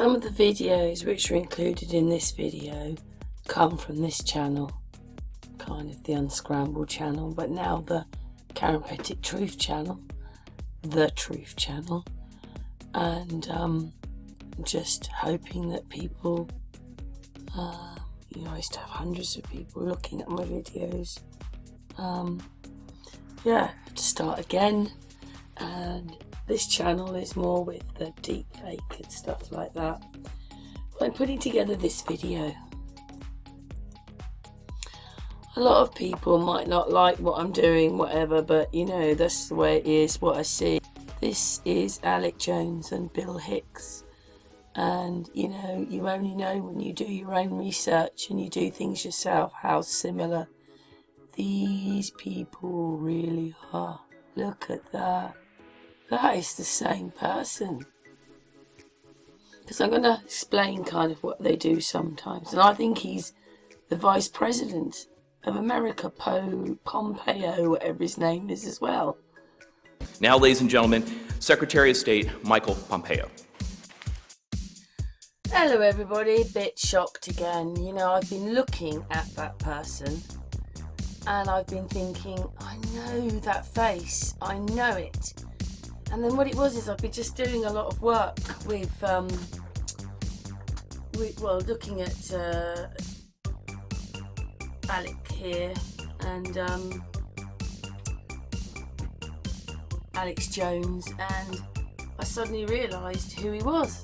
Some of the videos which are included in this video come from this channel, kind of the Unscrambled channel, but now the Charismatic Truth channel, the Truth channel, and just hoping that people, you know, I used to have hundreds of people looking at my videos. Yeah, I have to start again, and this channel is more with the deep fake and stuff like that. But I'm putting together this video. A lot of people might not like what I'm doing, whatever, but you know, that's the way it is, what I see. This is Alec Jones and Bill Hicks, and you know, you only know when you do your own research and you do things yourself how similar these people really are. Look at that. That is the same person. Because I'm going to explain kind of what they do sometimes. And I think he's the Vice President of America, Pompeo, whatever his name is as well. Now, ladies and gentlemen, Secretary of State Michael Pompeo. Hello everybody, bit shocked again. You know, I've been looking at that person and I've been thinking, I know that face, I know it. And then what it was is I've been just doing a lot of work with well, looking at Alec here and Alex Jones, and I suddenly realised who he was.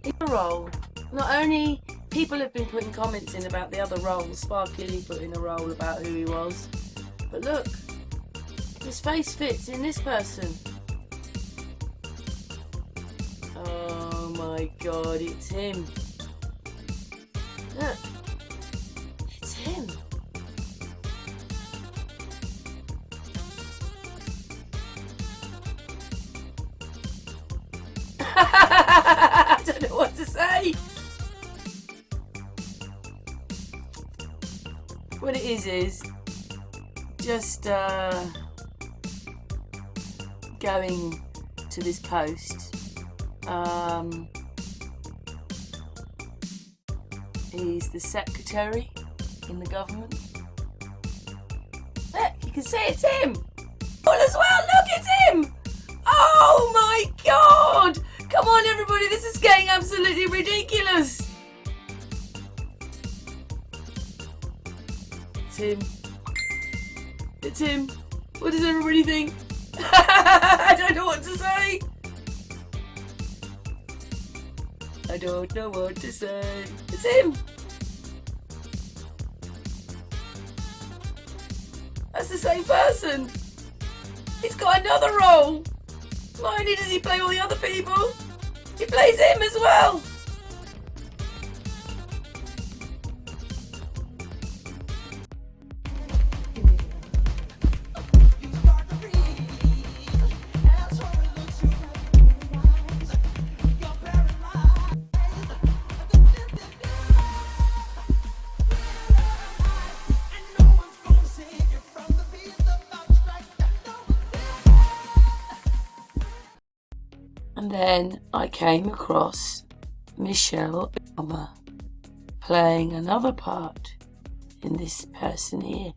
In a role, not only people have been putting comments in about the other roles, Sparkly put in a role about who he was, but look, his face fits in this person. Oh my god, it's him. Look, it's him. I don't know what to say. What it is just going to this post. He's the secretary in the government. Look, you can see it's him. Well, as well, look, it's him. Oh my god! Come on, everybody, this is getting absolutely ridiculous. It's him. It's him. What does everybody think? I don't know what to say. I don't know what to say. It's him. That's the same person. He's got another role. Not only does he play all the other people, he plays him as well. And then I came across Michelle Obama playing another part in this person here.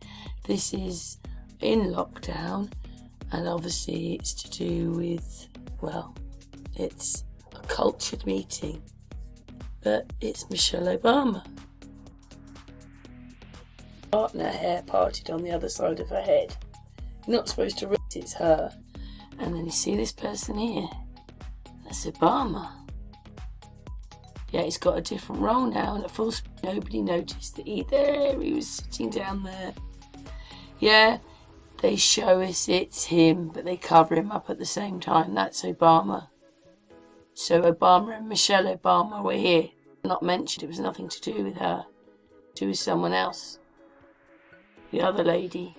This is in lockdown, and obviously it's to do with, well, it's a cultured meeting, but it's Michelle Obama. Partner hair parted on the other side of her head. You're not supposed to read it's her. And then you see this person here. That's Obama. Yeah, he's got a different role now, and at full speed, nobody noticed that he was sitting down there. Yeah, they show us it's him, but they cover him up at the same time. That's Obama. So Obama and Michelle Obama were here. Not mentioned, it was nothing to do with her. To do with someone else. The other lady.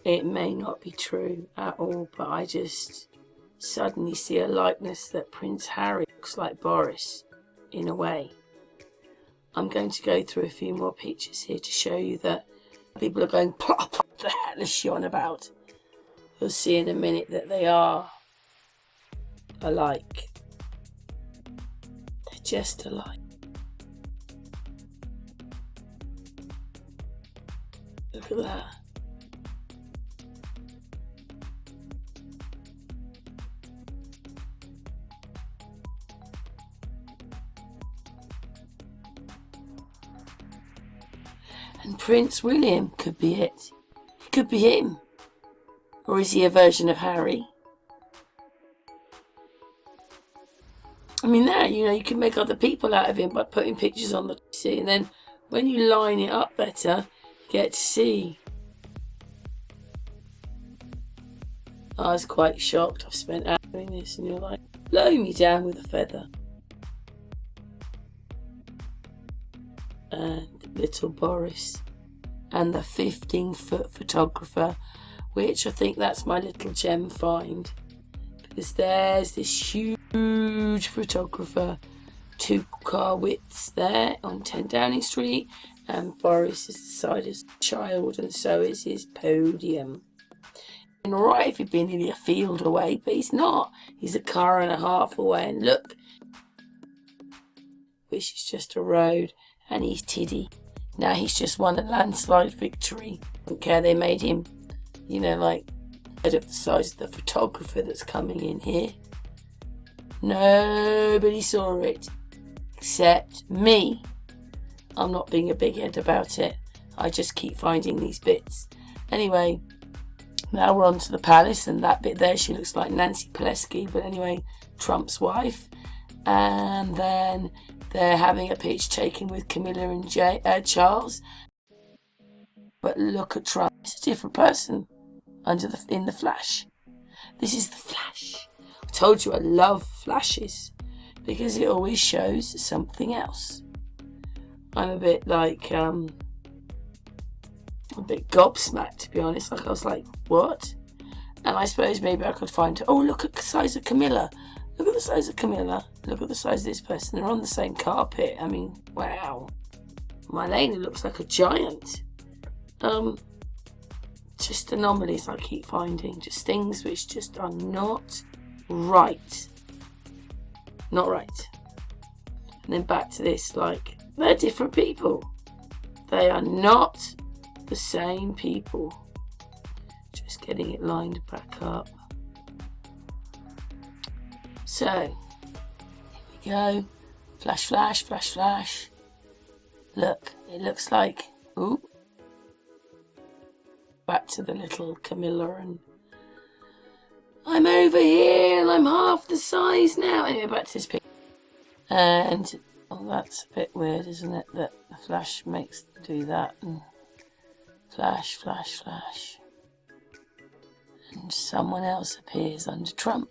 It may not be true at all, but I just suddenly see a likeness that Prince Harry looks like Boris, in a way. I'm going to go through a few more pictures here to show you that people are going plop, the hell is she on about? You'll see in a minute that they are alike. They're just alike. Look at that. And Prince William could be it. It could be him. Or is he a version of Harry? I mean, that, you can make other people out of him by putting pictures on the PC, and then when you line it up better, you get to see. I was quite shocked. I've spent hours doing this, and you're like, blow me down with a feather. And little Boris. And the 15-foot photographer, which I think that's my little gem find. Because there's this huge photographer, 2 car widths there on 10 Downing Street, and Boris is the size of a child, and so is his podium. And alright if he'd been nearly a field away, but he's not. He's a car and a half away, and look, which is just a road, and he's tiddy. Now he's just won a landslide victory. I don't care they made him, like, head of the size of the photographer that's coming in here. Nobody saw it, except me. I'm not being a big head about it. I just keep finding these bits. Anyway, now we're on to the palace, and that bit there, she looks like Nancy Pelosi, but anyway, Trump's wife. And then they're having a pitch taken with Camilla and Charles. But look at Trump. It's a different person in the flash. This is the flash. I told you I love flashes because it always shows something else. I'm a bit like, a bit gobsmacked, to be honest. Like, I was like, what? And I suppose maybe I could find, oh, look at the size of Camilla. Look at the size of Camilla. Look at the size of this person. They're on the same carpet. I mean, wow. Marlena looks like a giant. Just anomalies I keep finding. Just things which just are not right. Not right. And then back to this, like, they're different people. They are not the same people. Just getting it lined back up. So, here we go. Flash, flash, flash, flash. Look, it looks like, ooh. Back to the little Camilla, and I'm over here and I'm half the size now. Anyway, back to this picture. And, that's a bit weird, isn't it? That the flash makes them do that. And flash, flash, flash. And someone else appears under Trump.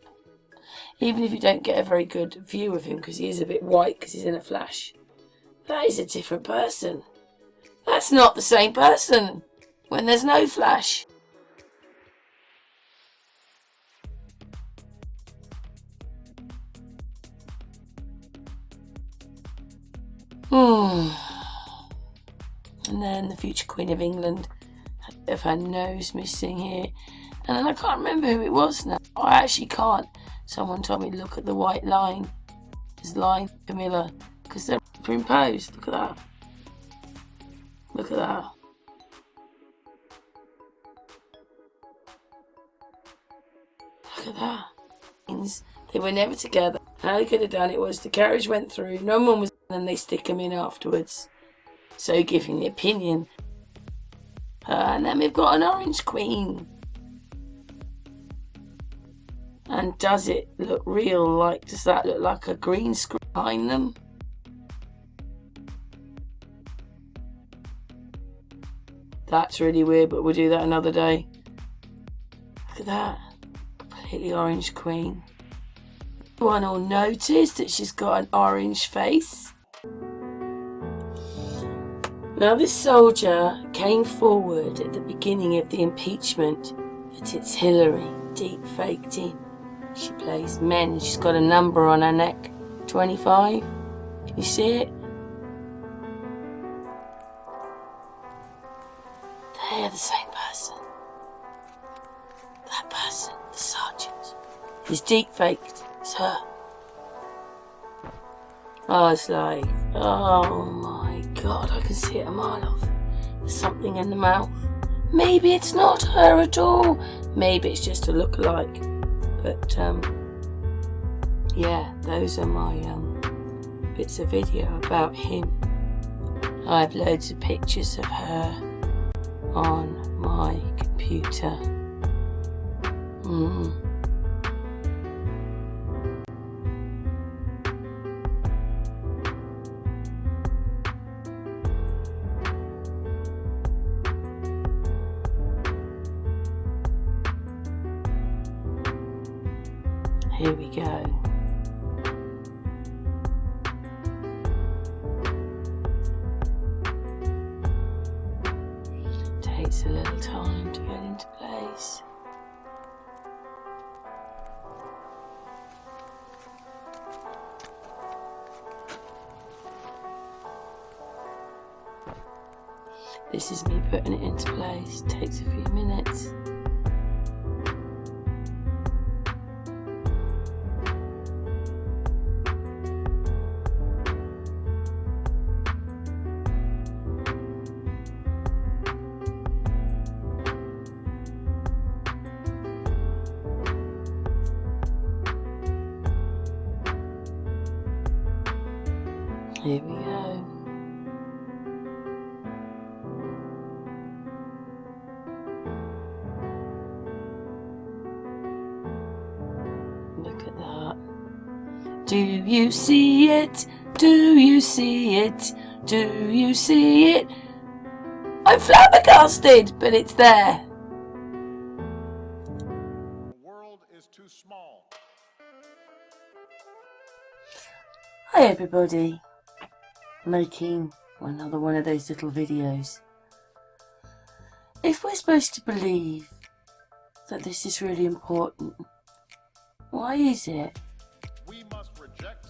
Even if you don't get a very good view of him because he is a bit white because he's in a flash. That is a different person. That's not the same person when there's no flash. And then the future Queen of England had a bit of her nose missing here. And then I can't remember who it was now. I actually can't. Someone told me to look at the white line. This line, Camilla, because they're superimposed. Look at that. Look at that. Look at that. They were never together. How they could have done it was the carriage went through, no one was, and they stick them in afterwards. So giving the opinion. And then we've got an orange queen. And does it look real? Like, does that look like a green screen behind them? That's really weird, but we'll do that another day. Look at that. Completely orange queen. Everyone will notice that she's got an orange face. Now this soldier came forward at the beginning of the impeachment, but it's Hilary, deep faked in. She plays men. She's got a number on her neck. 25. Can you see it? They're the same person. He's deep faked. It's her. I was like, oh my god, I can see it a mile off. There's something in the mouth. Maybe it's not her at all. Maybe it's just a look-alike. But yeah, those are my bits of video about him. I have loads of pictures of her on my computer. Here we go. Takes a little time to get into place. This is me putting it into place. Takes a few minutes. Here we go. Look at that. Do you see it? Do you see it? Do you see it? I'm flabbergasted, but it's there. The world is too small. Hi everybody. Making another one of those little videos. If we're supposed to believe that this is really important, why is it We must reject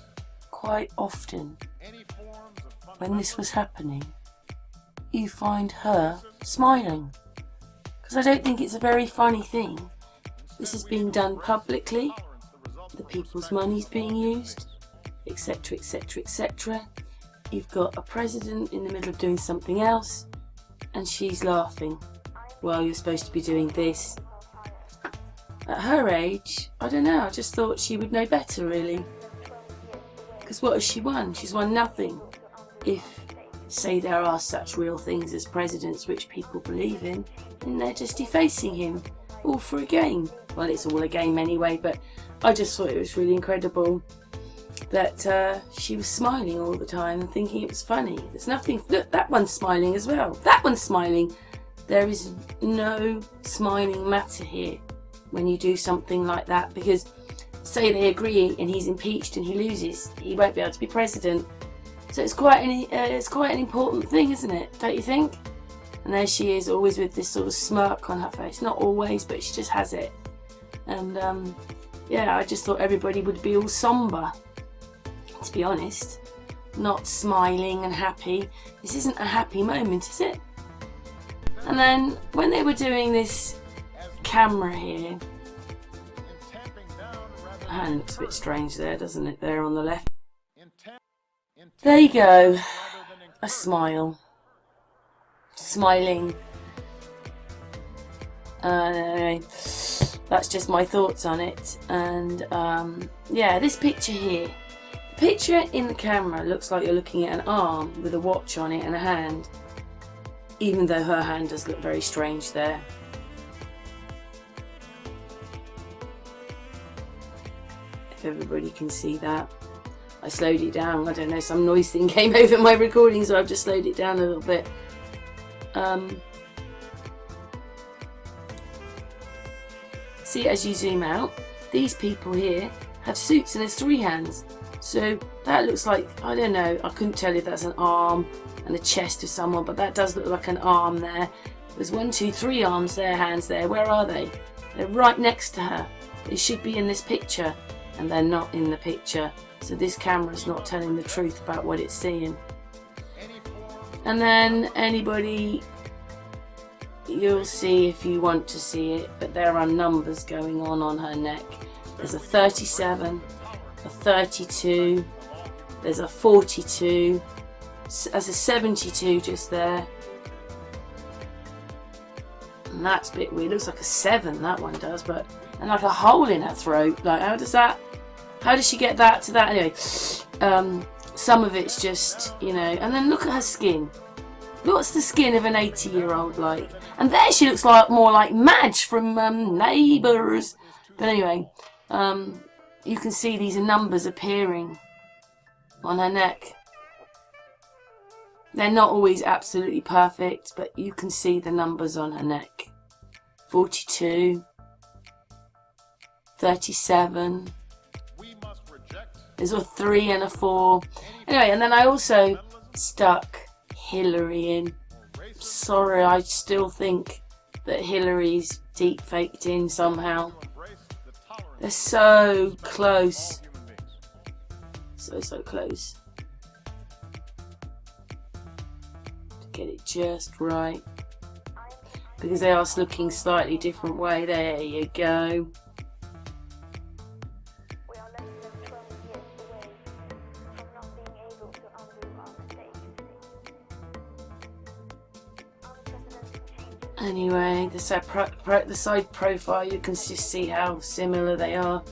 quite often any forms of when this was happening you find her smiling? Because I don't think it's a very funny thing. This is being done publicly, the people's money's being used, etc, etc, etc. You've got a president in the middle of doing something else and she's laughing while you're supposed to be doing this. At her age, I don't know, I just thought she would know better really. Because what has she won? She's won nothing. If, say, there are such real things as presidents which people believe in, then they're just defacing him, all for a game. Well, it's all a game anyway, but I just thought it was really incredible that she was smiling all the time and thinking it was funny. There's nothing. Look, that one's smiling as well. That one's smiling. There is no smiling matter here when you do something like that, because say they agree and he's impeached and he loses, he won't be able to be president. So it's quite an important thing, isn't it? Don't you think? And there she is, always with this sort of smirk on her face. Not always, but she just has it. And yeah, I just thought everybody would be all somber, to be honest, not smiling and happy. This isn't a happy moment, is it? And then when they were doing this camera here, the hand looks a bit strange there, doesn't it, there on the left. There you go, a smile, smiling. Anyway, that's just my thoughts on it. And yeah, this picture here, the picture in the camera looks like you're looking at an arm with a watch on it and a hand, even though her hand does look very strange there. If everybody can see that. I slowed it down, I don't know, some noise thing came over my recording, so I've just slowed it down a little bit. See, as you zoom out, these people here have suits and there's three hands. So that looks like, I don't know, I couldn't tell if that's an arm and a chest of someone, but that does look like an arm there. There's 1, 2, 3 arms there, hands there. Where are they? They're right next to her. They should be in this picture, and they're not in the picture. So this camera's not telling the truth about what it's seeing. And then anybody, you'll see if you want to see it, but there are numbers going on her neck. There's a 37, a 32, there's a 42, there's a 72 just there. And that's a bit weird. It looks like a 7, that one does, but and like a hole in her throat. Like how does she get that to that? Anyway, some of it's just, you know, and then look at her skin. What's the skin of an 80-year-old like? And there she looks like more like Madge from Neighbours. But anyway, you can see these numbers appearing on her neck. They're not always absolutely perfect, but you can see the numbers on her neck. 42, 37. There's a 3 and a 4. Anyway, and then I also stuck Hilary in. Sorry, I still think that Hilary's deep faked in somehow. They're so close. So close. To get it just right. Because they are looking slightly different way. There you go. Anyway, the side profile, you can just see how similar they are.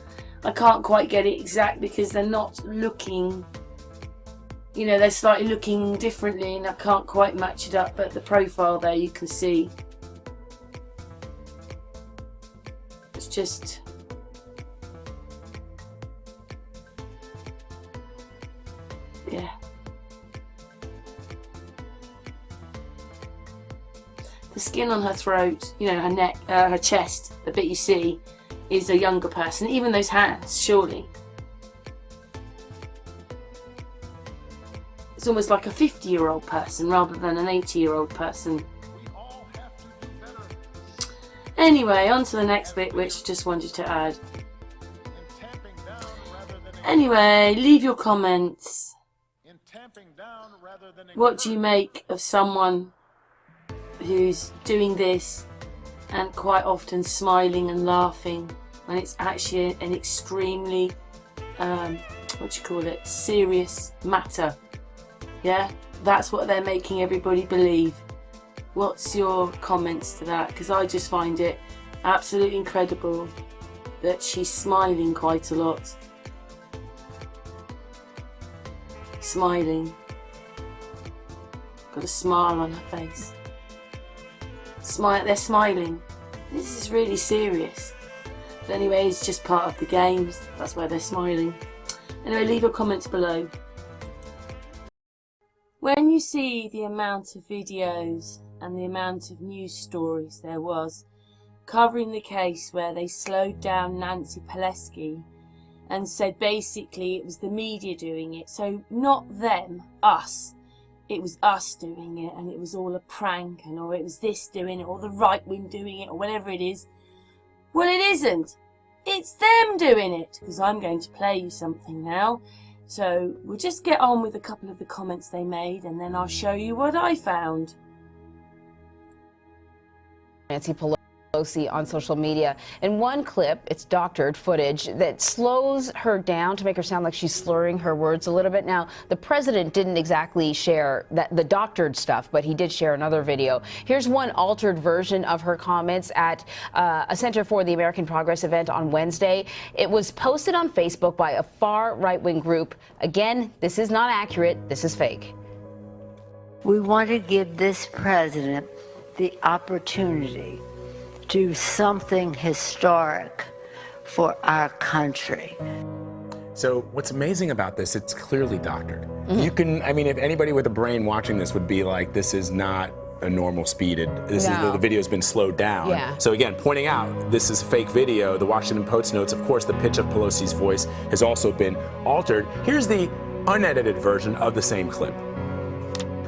I can't quite get it exact because they're not looking, you know, they're slightly looking differently and I can't quite match it up, but the profile there you can see. It's just, yeah. The skin on her throat, you know, her neck, her chest, the bit you see, is a younger person. Even those hands, surely. It's almost like a 50-year-old person rather than an 80-year-old person. Anyway, on to the next bit, which I just wanted to add. Anyway, leave your comments. What do you make of someone who's doing this and quite often smiling and laughing when it's actually an extremely serious matter? Yeah, that's what they're making everybody believe. What's your comments to that? Because I just find it absolutely incredible that she's smiling quite a lot. Smiling. Got a smile on her face. They're smiling. This is really serious. But anyway, it's just part of the games. That's why they're smiling. Anyway, leave your comments below. When you see the amount of videos and the amount of news stories there was covering the case where they slowed down Nancy Pelosi and said basically it was the media doing it, so not them, us. It was us doing it, and it was all a prank, and or it was this doing it, or the right wing doing it, or whatever it is. Well, it isn't. It's them doing it, because I'm going to play you something now. So we'll just get on with a couple of the comments they made, and then I'll show you what I found. Nancy Pelosi on social media. In one clip, it's doctored footage that slows her down to make her sound like she's slurring her words a little bit. Now, the president didn't exactly share the doctored stuff, but he did share another video. Here's one altered version of her comments at a Center for the American Progress event on Wednesday. It was posted on Facebook by a far right-wing group. Again, this is not accurate. This is fake. We want to give this president the opportunity to do something historic for our country. So what's amazing about this, it's clearly doctored. You can, I mean, if anybody with a brain watching this would be like, this is not a normal speed. The video's been slowed down. Yeah. So again, pointing out, this is a fake video. The Washington Post notes, of course, the pitch of Pelosi's voice has also been altered. Here's the unedited version of the same clip.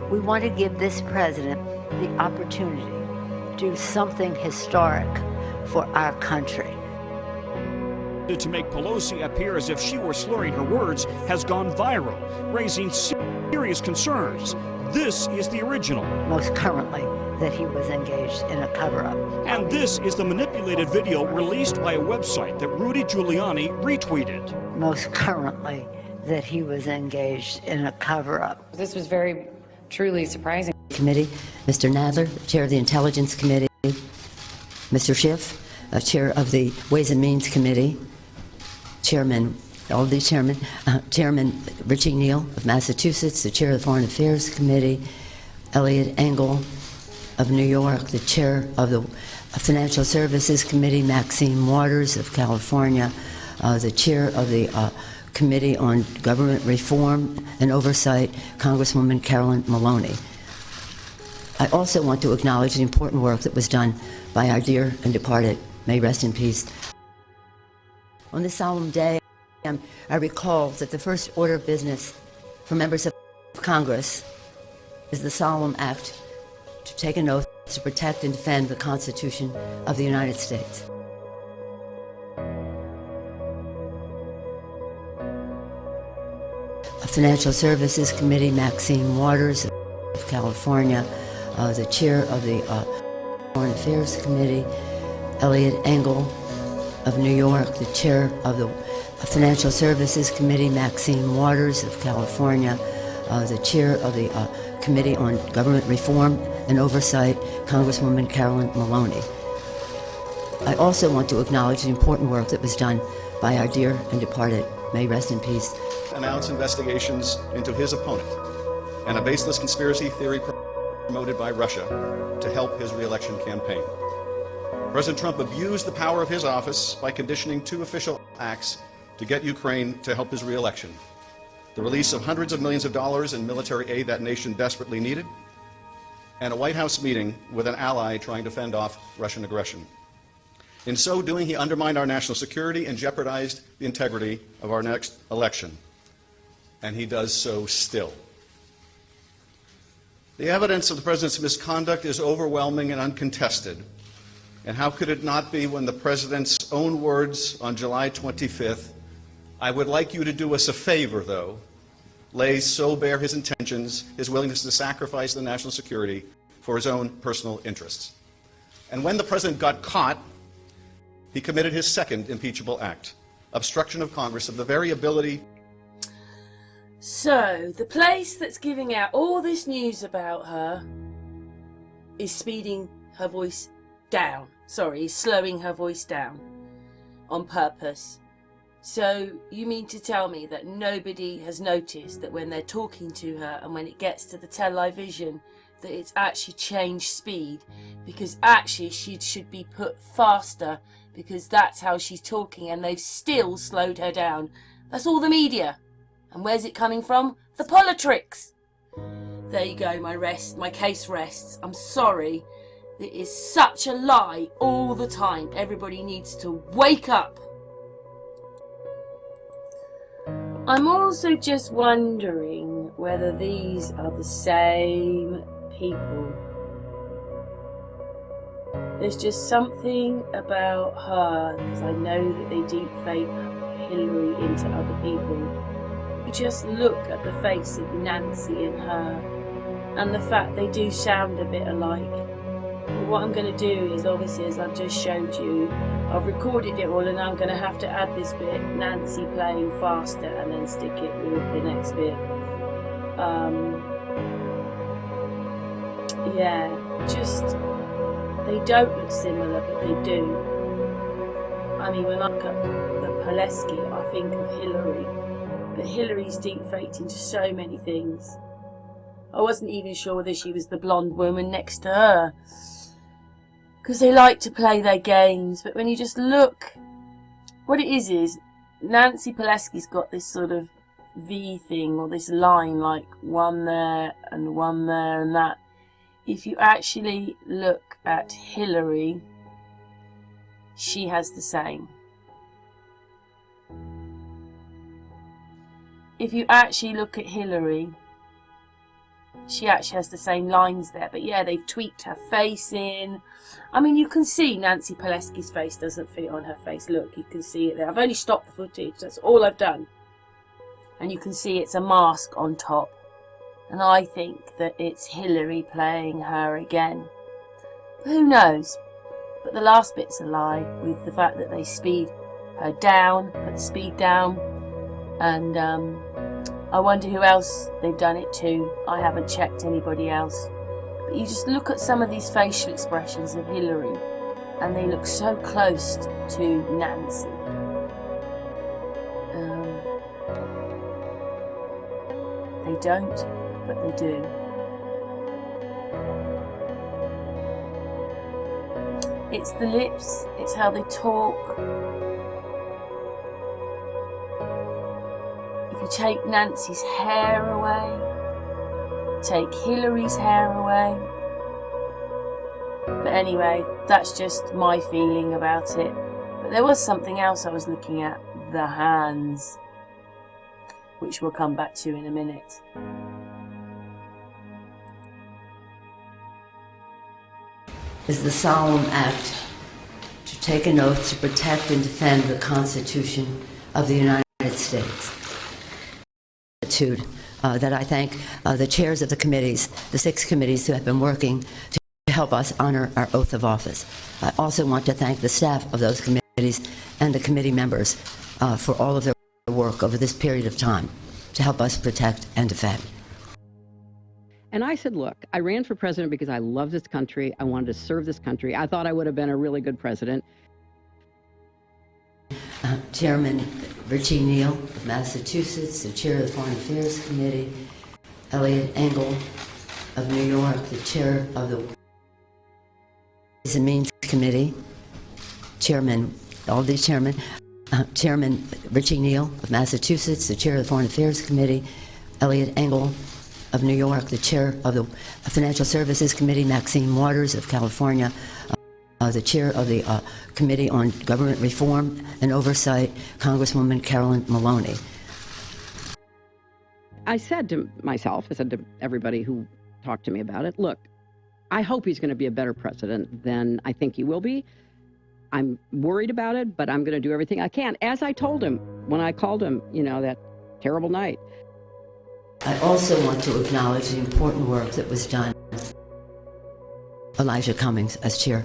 We want to give this president the opportunity to do something historic for our country. To make Pelosi appear as if she were slurring her words has gone viral, raising serious concerns. This is the original. Most currently, that he was engaged in a cover-up. And this is the manipulated video released by a website that Rudy Giuliani retweeted. Most currently, that he was engaged in a cover-up. This was very, truly surprising. Committee, Mr. Nadler, Chair of the Intelligence Committee, Mr. Schiff, Chair of the Ways and Means Committee, Chairman, all of these chairmen, Chairman Richie Neal of Massachusetts, the Chair of the Foreign Affairs Committee, Elliot Engel of New York, the Chair of the Financial Services Committee, Maxine Waters of California, the Chair of the Committee on Government Reform and Oversight, Congresswoman Carolyn Maloney. I also want to acknowledge the important work that was done by our dear and departed, may rest in peace. On this solemn day, I recall that the first order of business for members of Congress is the solemn act to take an oath to protect and defend the Constitution of the United States. Financial Services Committee, Maxine Waters of California, the Chair of the Foreign Affairs Committee, Elliot Engel of New York, the Chair of the Financial Services Committee, Maxine Waters of California, the Chair of the Committee on Government Reform and Oversight, Congresswoman Carolyn Maloney. I also want to acknowledge the important work that was done by our dear and departed, may rest in peace, announce investigations into his opponent and a baseless conspiracy theory promoted by Russia to help his re-election campaign. President Trump abused the power of his office by conditioning two official acts to get Ukraine to help his re-election: the release of hundreds of millions of dollars in military aid that nation desperately needed, and a White House meeting with an ally trying to fend off Russian aggression. In so doing, he undermined our national security and jeopardized the integrity of our next election. And he does so still. The evidence of the president's misconduct is overwhelming and uncontested. And how could it not be when the president's own words on July 25th, "I would like you to do us a favor, though," lays so bare his intentions, his willingness to sacrifice the national security for his own personal interests. And when the president got caught, he committed his second impeachable act, obstruction of Congress of the very ability. So, the place that's giving out all this news about her is speeding her voice down. Sorry, is slowing her voice down on purpose. So, you mean to tell me that nobody has noticed that when they're talking to her and when it gets to the television that it's actually changed speed, because actually she should be put faster because that's how she's talking, and they've still slowed her down? That's all the media. And where's it coming from? The politics. There you go, my case rests. I'm sorry. It is such a lie all the time. Everybody needs to wake up. I'm also just wondering whether these are the same people. There's just something about her, because I know that they deep fake Hilary into other people. You just look at the face of Nancy and her, and the fact they do sound a bit alike. But what I'm going to do is, obviously, as I've just showed you, I've recorded it all, and I'm going to have to add this bit, Nancy playing faster, and then stick it with the next bit. Yeah, just, they don't look similar, but they do. I mean, when I look at the Pileski, I think of Hilary. But Hilary's deep faked into so many things. I wasn't even sure whether she was the blonde woman next to her, because they like to play their games. But when you just look, what it is Nancy Pileski's got this sort of V thing, or this line, like one there and that. If you actually look at Hilary, she has the same. If you actually look at Hilary, she actually has the same lines there. But yeah, they've tweaked her face in. I mean, you can see Nancy Pileski's face doesn't fit on her face. Look, you can see it there. I've only stopped the footage. That's all I've done. And you can see it's a mask on top. And I think that it's Hilary playing her again. Who knows? But the last bit's a lie, with the fact that they speed her down, put the speed down, and I wonder who else they've done it to. I haven't checked anybody else. But you just look at some of these facial expressions of Hilary, and they look so close to Nancy. They don't, but they do. It's the lips, it's how they talk. If you take Nancy's hair away, take Hilary's hair away. But anyway, that's just my feeling about it. But there was something else I was looking at, the hands, which we'll come back to in a minute. Is the solemn act to take an oath to protect and defend the Constitution of the United States. That I thank the chairs of the committees, the 6 committees who have been working to help us honor our oath of office. I also want to thank the staff of those committees and the committee members for all of their work over this period of time to help us protect and defend. And I said, look, I ran for president because I love this country. I wanted to serve this country. I thought I would have been a really good president. Chairman Richie Neal of Massachusetts, the chair of the Foreign Affairs Committee, Eliot Engel of New York, the chair of the Ways and Means Committee, Chairman Richie Neal of Massachusetts, the chair of the Foreign Affairs Committee, Eliot Engel of New York, the chair of the Financial Services Committee, Maxine Waters of California, the chair of the Committee on Government Reform and Oversight, Congresswoman Carolyn Maloney. I said to myself, I said to everybody who talked to me about it, look, I hope he's going to be a better president than I think he will be. I'm worried about it, but I'm going to do everything I can, as I told him when I called him, you know, that terrible night. I also want to acknowledge the important work that was done. Elijah Cummings as chair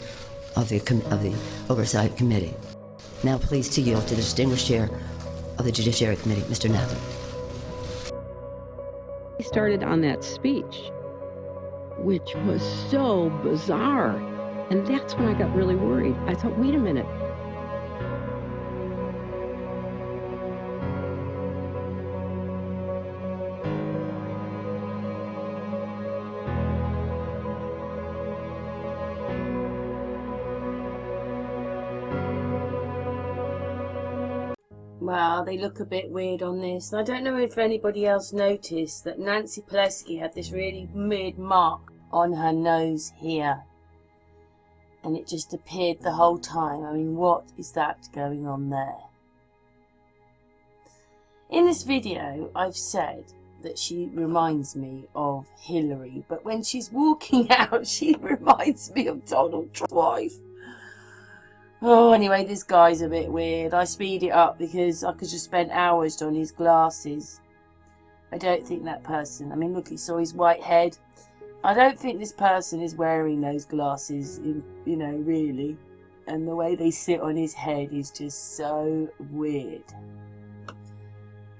of the Oversight Committee. Now pleased to yield to the distinguished chair of the Judiciary Committee, Mr. Nathan. He started on that speech, which was so bizarre. And that's when I got really worried. I thought, wait a minute. Well, they look a bit weird on this. I don't know if anybody else noticed that Nancy Pelosi had this really weird mark on her nose here. And it just appeared the whole time. I mean, what is that going on there? In this video, I've said that she reminds me of Hilary. But when she's walking out, she reminds me of Donald Trump's wife. Oh, anyway, this guy's a bit weird. I speed it up because I could just spend hours on his glasses. I don't think that person... I mean, look, he saw his white head. I don't think this person is wearing those glasses, you know, really. And the way they sit on his head is just so weird.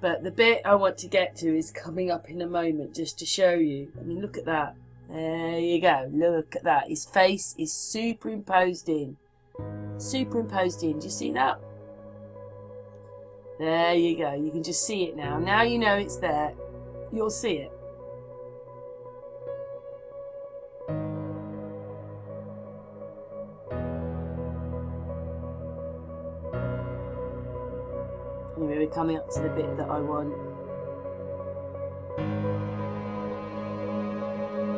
But the bit I want to get to is coming up in a moment, just to show you. I mean, look at that. There you go. Look at that. His face is superimposed in. Superimposed in. Do you see that? There you go. You can just see it now. Now you know it's there. You'll see it. Anyway, we're coming up to the bit that I want.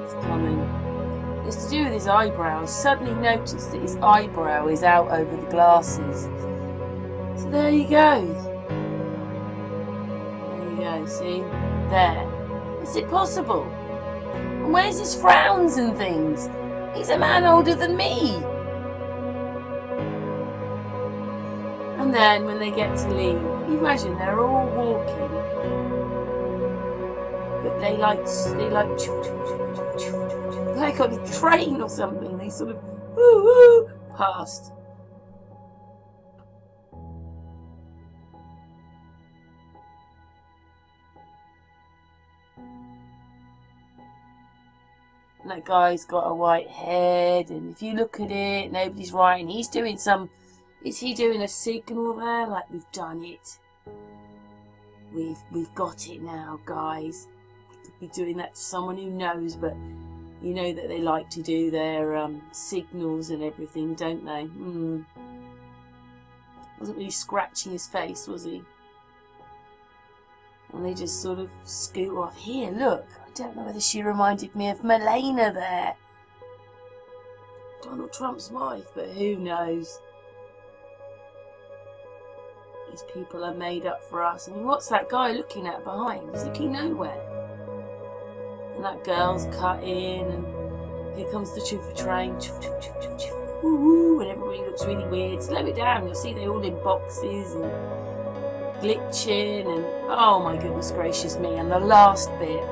It's coming. It's to do with his eyebrows. Suddenly noticed that his eyebrow is out over the glasses. So there you go. There you go, see? There. Is it possible? And where's his frowns and things? He's a man older than me. And then when they get to leave, you imagine they're all walking. But they like on a train or something. They sort of Woo woo! Passed. And that guy's got a white head, and if you look at it, nobody's writing. He's doing some... Is he doing a signal there? Like, we've done it. We've got it now, guys. Could be doing that to someone who knows, but you know that they like to do their signals and everything, don't they? Wasn't really scratching his face, was he? And they just sort of scoot off. Here, look. I don't know whether she reminded me of Melania there. Donald Trump's wife, but who knows? These people are made up for us. I mean, what's that guy looking at behind? He's looking nowhere. And that girl's cut in, and here comes the chauffeur train. Woo-woo, and everybody looks really weird. Slow it down. You'll see they're all in boxes and glitching, and oh my goodness gracious me. And the last bit.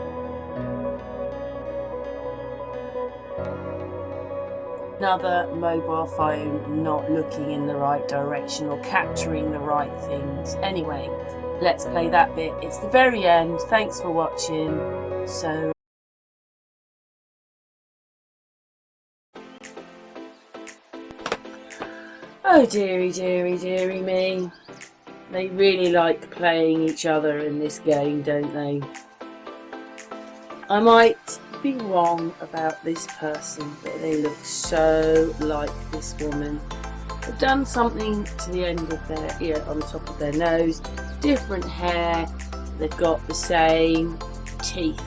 Another mobile phone not looking in the right direction or capturing the right things. Anyway, let's play that bit. It's the very end. Thanks for watching. So... Oh dearie, dearie, dearie me. They really like playing each other in this game, don't they? I might be wrong about this person, but they look so like this woman. They've done something to the end of their ear, on the top of their nose, different hair, they've got the same teeth.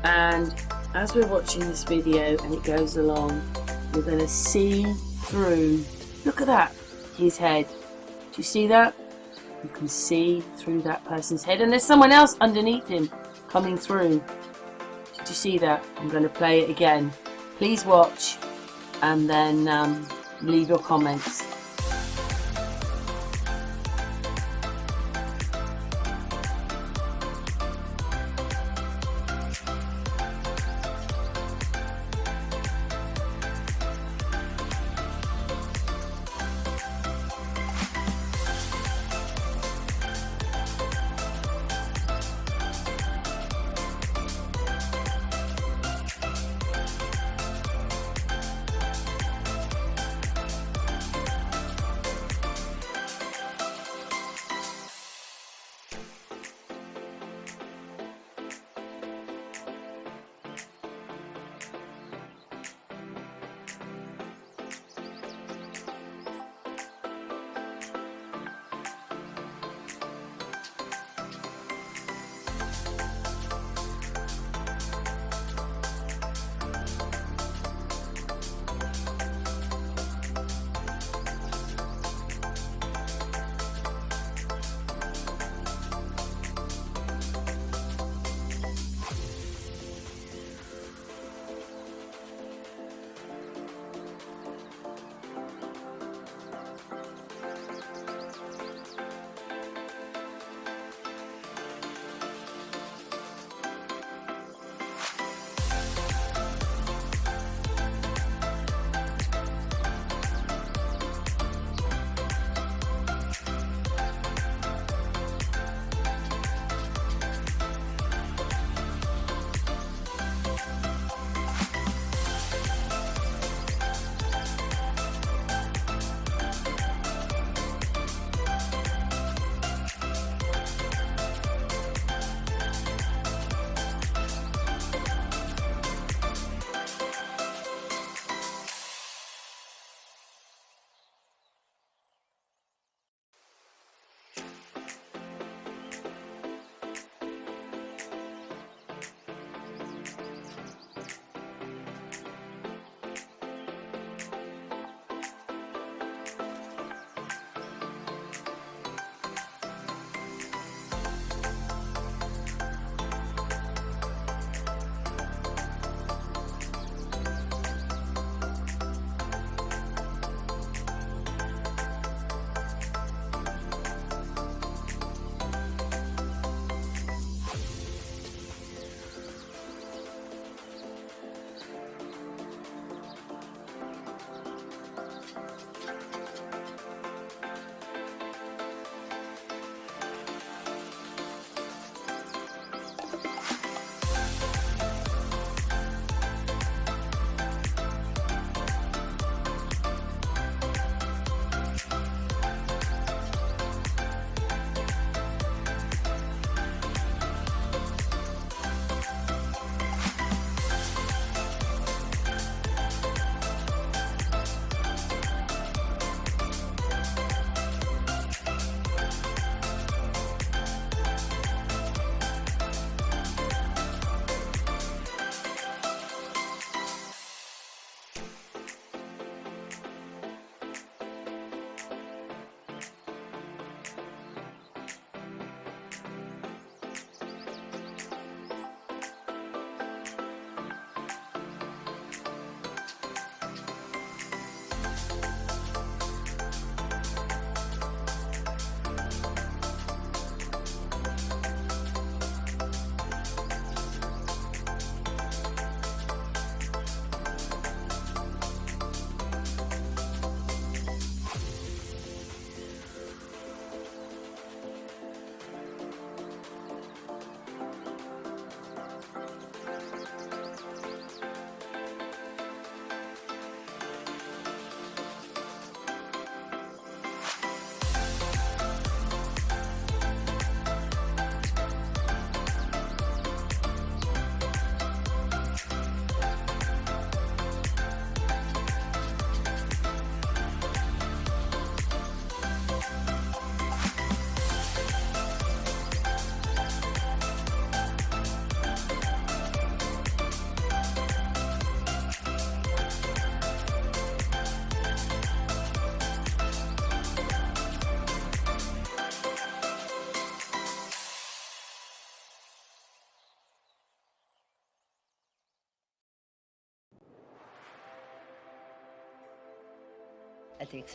And as we're watching this video and it goes along, you're going to see through, look at that, his head. Do you see that? You can see through that person's head, and there's someone else underneath him coming through. Did you see that? I'm going to play it again. Please watch and then leave your comments.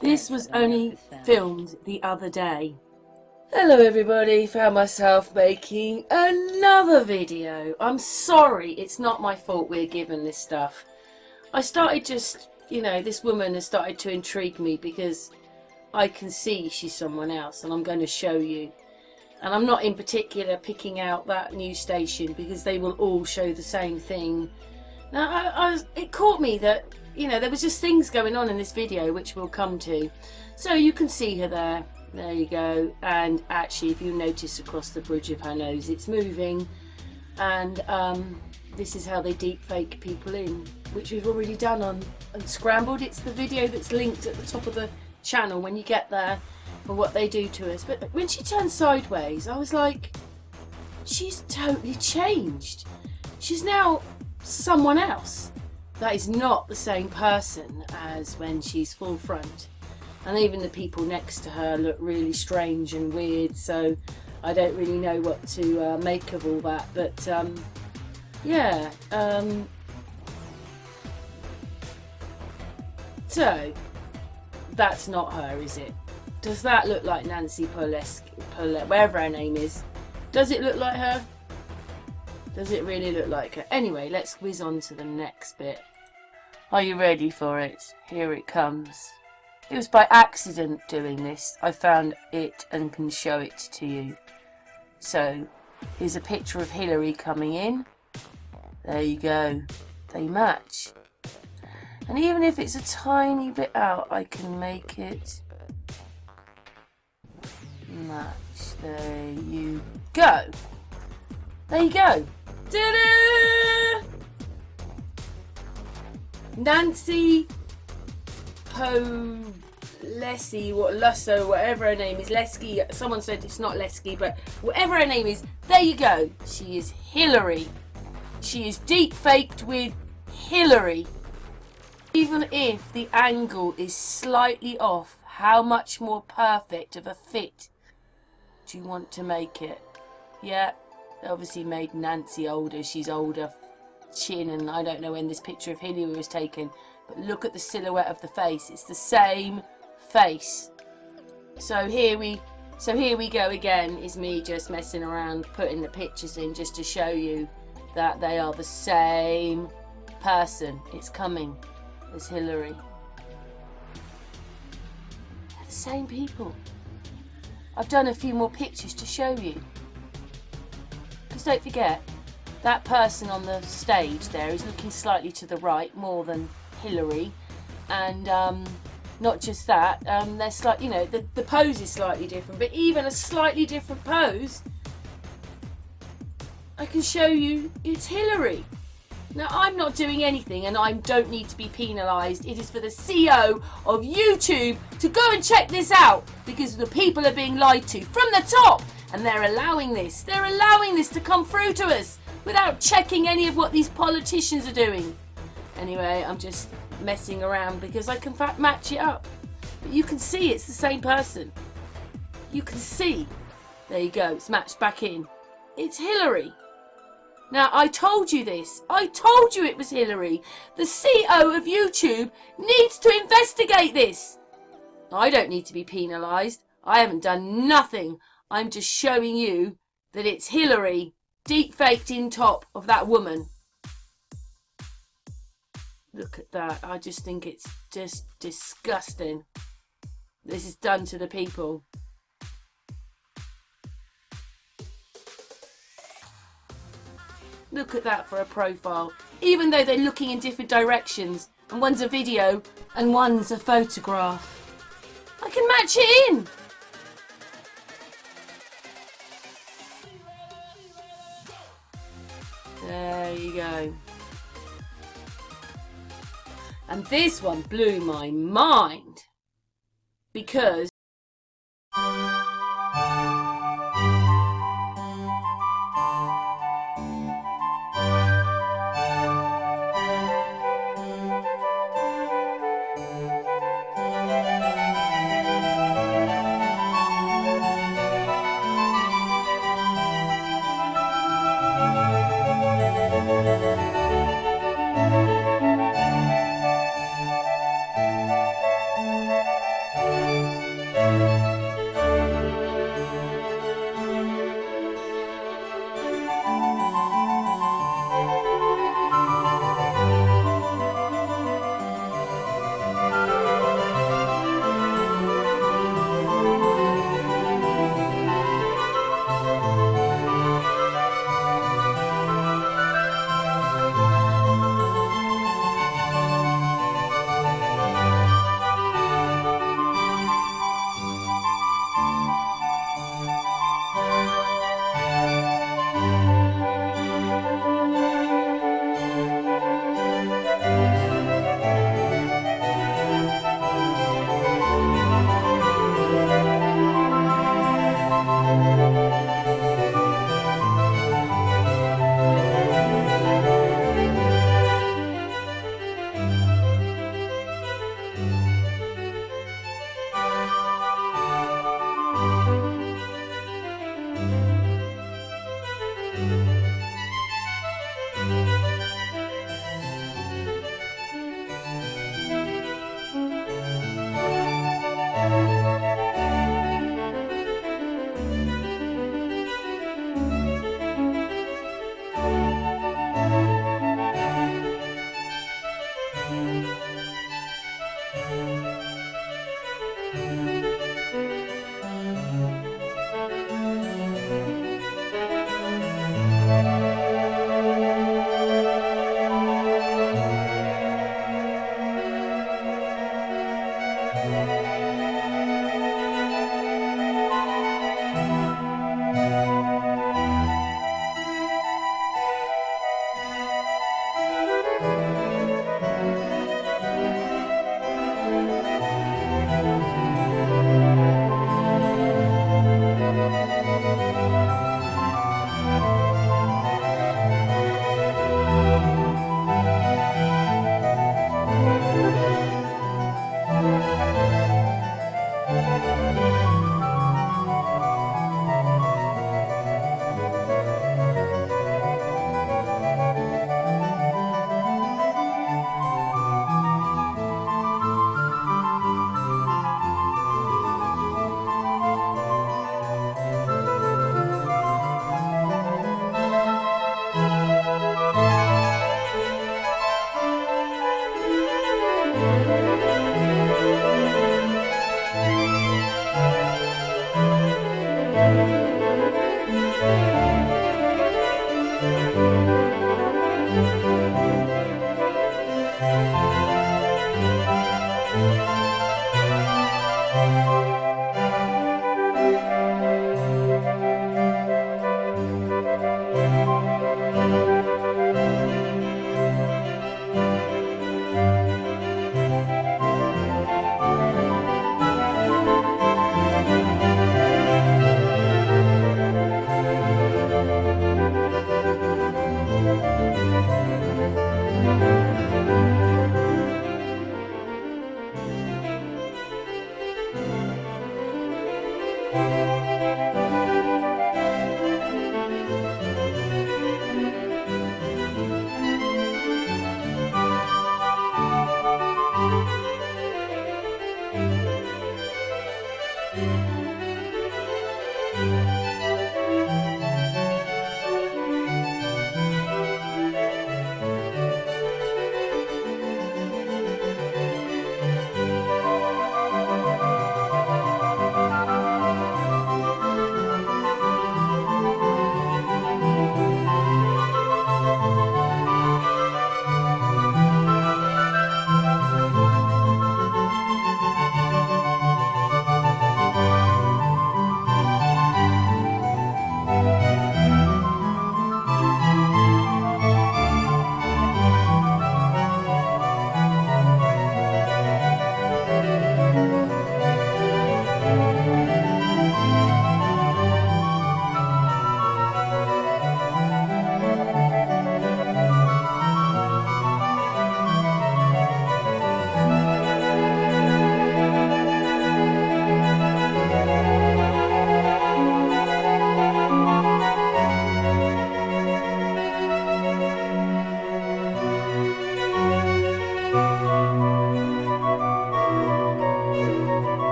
This was only filmed the other day. Hello everybody, found myself making another video. I'm sorry, it's not my fault we're given this stuff. I started just, you know, this woman has started to intrigue me because I can see she's someone else and I'm going to show you. And I'm not in particular picking out that news station because they will all show the same thing. Now, it caught me that, you know, there was just things going on in this video which we'll come to. So you can see her there. There you go. And actually, if you notice across the bridge of her nose, it's moving. And this is how they deep fake people in, which we've already done on Unscrambled. It's the video that's linked at the top of the channel when you get there for what they do to us. But when she turned sideways, I was like, she's totally changed. She's now someone else. That is not the same person as when she's full front. And even the people next to her look really strange and weird, so I don't really know what to make of all that. But yeah, so that's not her, is it? Does that look like Nancy Pelosi, whatever her name is? Does it look like her? Does it really look like her? Anyway, let's whiz on to the next bit. Are you ready for it? Here it comes. It was by accident doing this. I found it and can show it to you. So, here's a picture of Hilary coming in. There you go. They match. And even if it's a tiny bit out, I can make it match. There you go. There you go. Ta-da! Nancy Pelosi, whatever her name is, Lesky. Someone said it's not Lesky, but whatever her name is, there you go. She is Hilary. She is deep faked with Hilary. Even if the angle is slightly off, how much more perfect of a fit do you want to make it? Yeah, they obviously made Nancy older. She's older chin, and I don't know when this picture of Hilary was taken, but look at the silhouette of the face. It's the same face. So here we go again. Is me just messing around, putting the pictures in just to show you that they are the same person. It's coming as Hilary. They're the same people. I've done a few more pictures to show you. Because don't forget, that person on the stage there is looking slightly to the right more than Hilary, and not just that, they're slightly, you know, the pose is slightly different, but even a slightly different pose, I can show you it's Hilary. Now, I'm not doing anything and I don't need to be penalised. It is for the CEO of YouTube to go and check this out, because the people are being lied to from the top, and they're allowing this. They're allowing this to come through to us without checking any of what these politicians are doing. Anyway, I'm just messing around because I can match it up. But you can see it's the same person. You can see. There you go. It's matched back in. It's Hilary. Now, I told you this. I told you it was Hilary. The CEO of YouTube needs to investigate this. I don't need to be penalised. I haven't done nothing. I'm just showing you that it's Hilary deep-faked in top of that woman. Look at that. I just think it's just disgusting. This is done to the people. Look at that for a profile. Even though they're looking in different directions. And one's a video and one's a photograph. I can match it in. There you go. And this one blew my mind. Because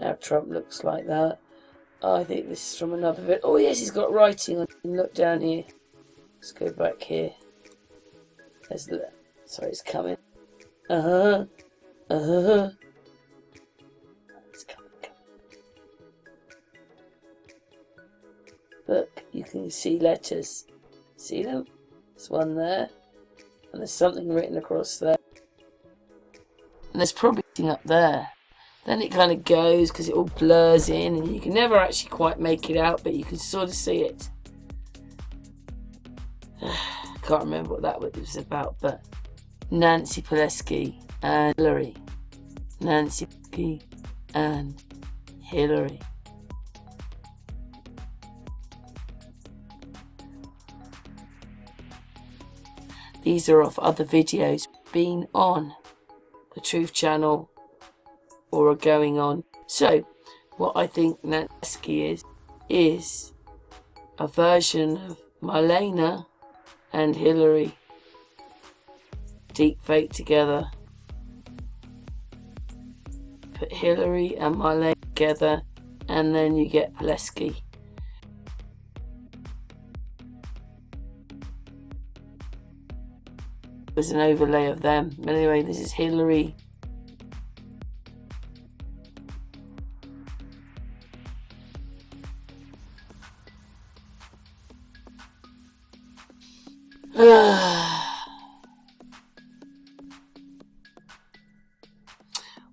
Now Trump looks like that. I think this is from another video. Oh yes, he's got writing on it. Look down here. Let's go back here. There's the... Sorry, it's coming. It's coming. Look, you can see letters. See them? There's one there. And there's something written across there. And there's probably something up there. Then it kind of goes because it all blurs in and you can never actually quite make it out, but you can sort of see it. Can't remember what that was about, but Nancy Pelosi and Hilary. Nancy Pelosi and Hilary. These are off other videos being on the Truth Channel or are going on. So, what I think Nancy is a version of Marlena and Hilary. Deep fake together. Put Hilary and Marlena together and then you get Pelosi. There's an overlay of them. But anyway, this is Hilary.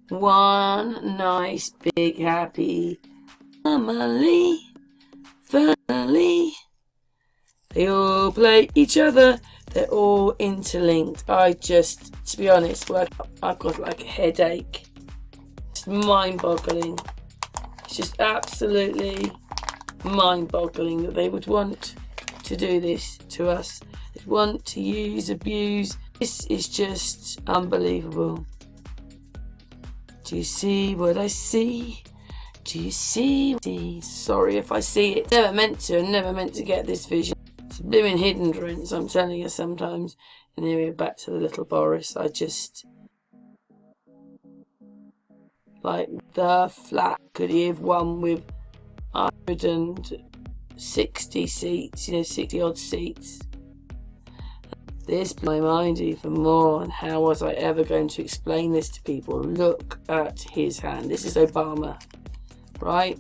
One nice big happy family. They all play each other. They're all interlinked. To be honest, I've got like a headache. It's mind-boggling. It's just absolutely mind-boggling that they would want to do this to us. They want to abuse. This is just unbelievable. Do you see what I see? Do you see? Sorry if I see it. Never meant to get this vision. It's a blooming hindrance, I'm telling you sometimes. And then we're back to the little Boris. I just... Like the flat. Could he have won with 160 seats? 60 odd seats. This blew my mind even more. And how was I ever going to explain this to people? Look at his hand. This is Obama. Right?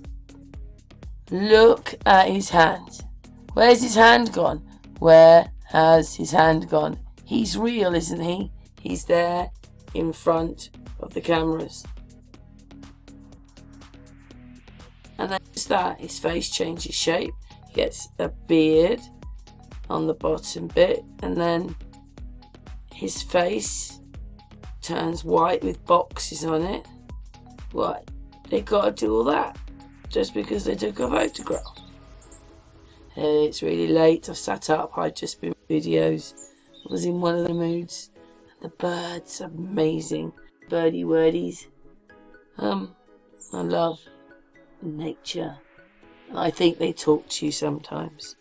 Look at his hand. Where's his hand gone? Where has his hand gone? He's real, isn't he? He's there in front of the cameras. And then just that, his face changes shape. He gets a beard on the bottom bit, and then his face turns white with boxes on it. What? They gotta do all that just because they took a photograph. Hey, it's really late. I've sat up. I've just been videos. I was in one of the moods. The birds are amazing. Birdie wordies. I love nature. And I think they talk to you sometimes.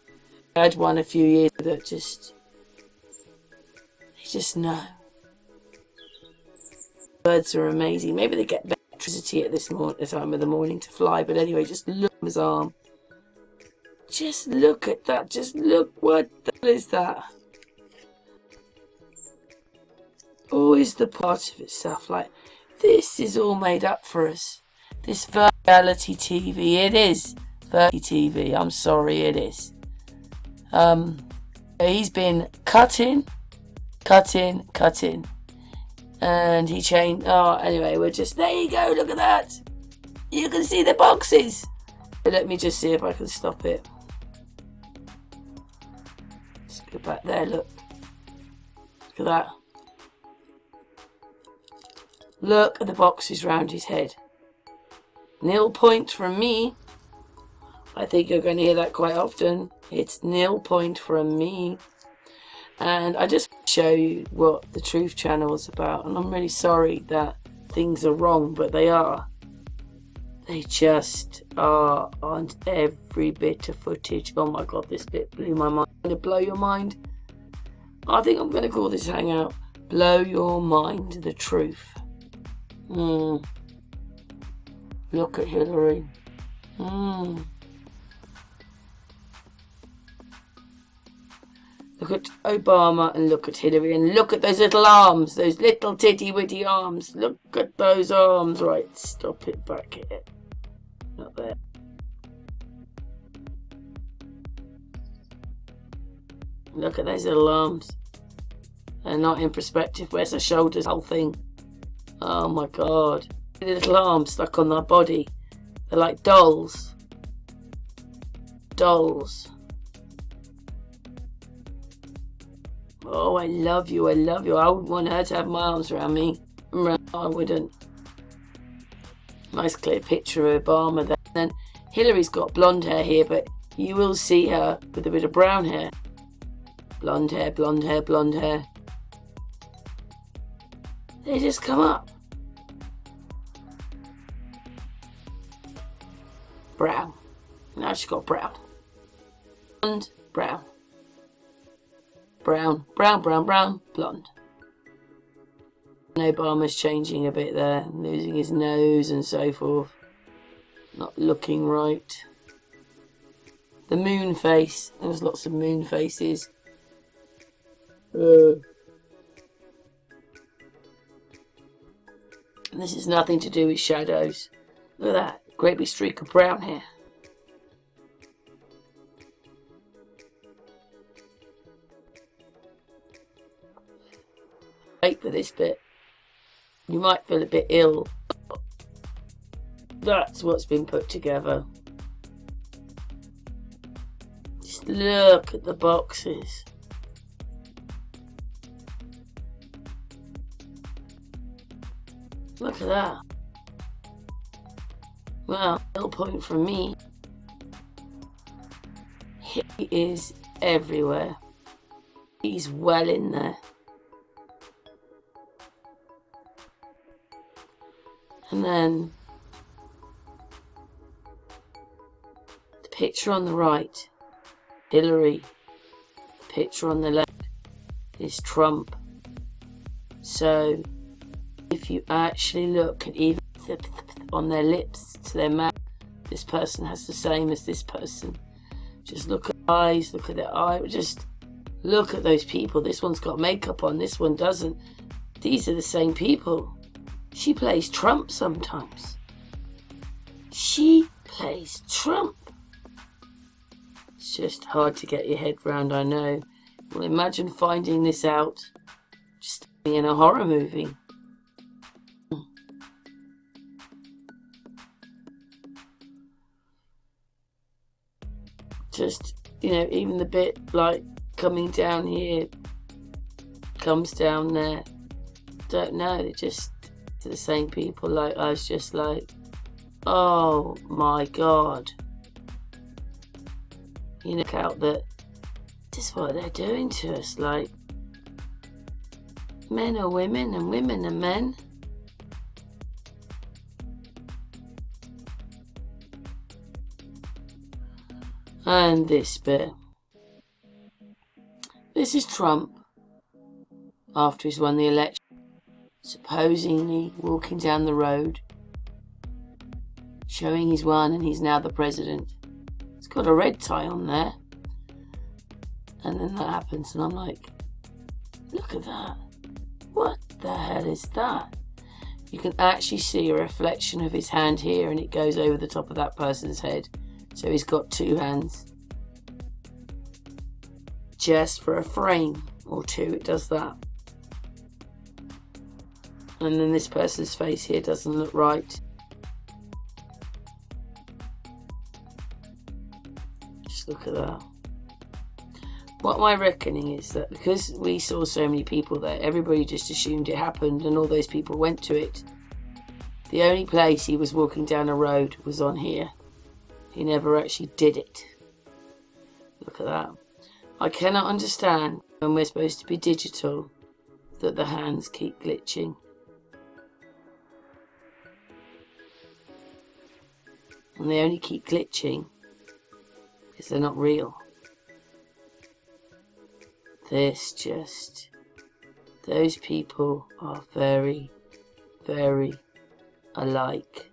I had one a few years ago that they just know. Birds are amazing. Maybe they get electricity at this time of the morning to fly, but anyway, just look at his arm. Just look at that. Just look. What the hell is that? Always the part of itself. Like, this is all made up for us. This reality TV. It is reality TV. I'm sorry, it is. He's been cutting. And he changed. Oh, anyway, we're just... There you go. Look at that. You can see the boxes. Let me just see if I can stop it. Let's go back there, look. Look at that. Look at the boxes round his head. Nil point from me. I think you're going to hear that quite often. It's nil point from me. And I just show you what the Truth Channel is about. And I'm really sorry that things are wrong, but they are. They just are on every bit of footage. Oh my God, this bit blew my mind. Going to blow your mind? I think I'm going to call this hangout Blow Your Mind, the Truth. Blow Look at Hilary. Look at Obama and look at Hilary and look at those little arms, those little titty witty arms. Look at those arms. Right, stop it back here. Not there. Look at those little arms. They're not in perspective. Where's her shoulders? Whole thing. Oh my God. The little arms stuck on their body. They're like dolls. Dolls. Oh, I love you, I love you. I wouldn't want her to have my arms around me. I wouldn't. Nice clear picture of Obama there. And then Hillary's got blonde hair here, but you will see her with a bit of brown hair. Blonde hair, blonde hair, blonde hair. They just come up. Brown. Now she's got brown. Blonde, brown. Brown, brown, brown, brown, blonde. And Obama's changing a bit there, losing his nose and so forth. Not looking right. The moon face. There's lots of moon faces. And this is nothing to do with shadows. Look at that. Great big streak of brown hair. Wait for this bit. You might feel a bit ill. That's what's been put together. Just look at the boxes. Look at that. Well, little point from me. He is everywhere. He's well in there. And then the picture on the right, Hilary. The picture on the left is Trump. So if you actually look at even on their lips to their mouth, this person has the same as this person. Just look at eyes, look at their eye, just look at those people. This one's got makeup on, this one doesn't. These are the same people. She plays Trump sometimes. She plays Trump. It's just hard to get your head round, I know. Well, imagine finding this out just in a horror movie. Just, you know, even the bit like coming down here, comes down there. Don't know, it just to the same people. Like, I was just like, oh my God. You look out that this is what they're doing to us. Like, men are women and women are men. And this bit. This is Trump after he's won the election, supposedly walking down the road, showing he's won and he's now the president. He's got a red tie on there. And then that happens and I'm like, look at that. What the hell is that? You can actually see a reflection of his hand here and it goes over the top of that person's head. So he's got two hands. Just for a frame or two, it does that. And then this person's face here doesn't look right. Just look at that. What my reckoning is that because we saw so many people there, everybody just assumed it happened and all those people went to it. The only place he was walking down a road was on here. He never actually did it. Look at that. I cannot understand when we're supposed to be digital that the hands keep glitching. And they only keep glitching because they're not real. Those people are very, very alike.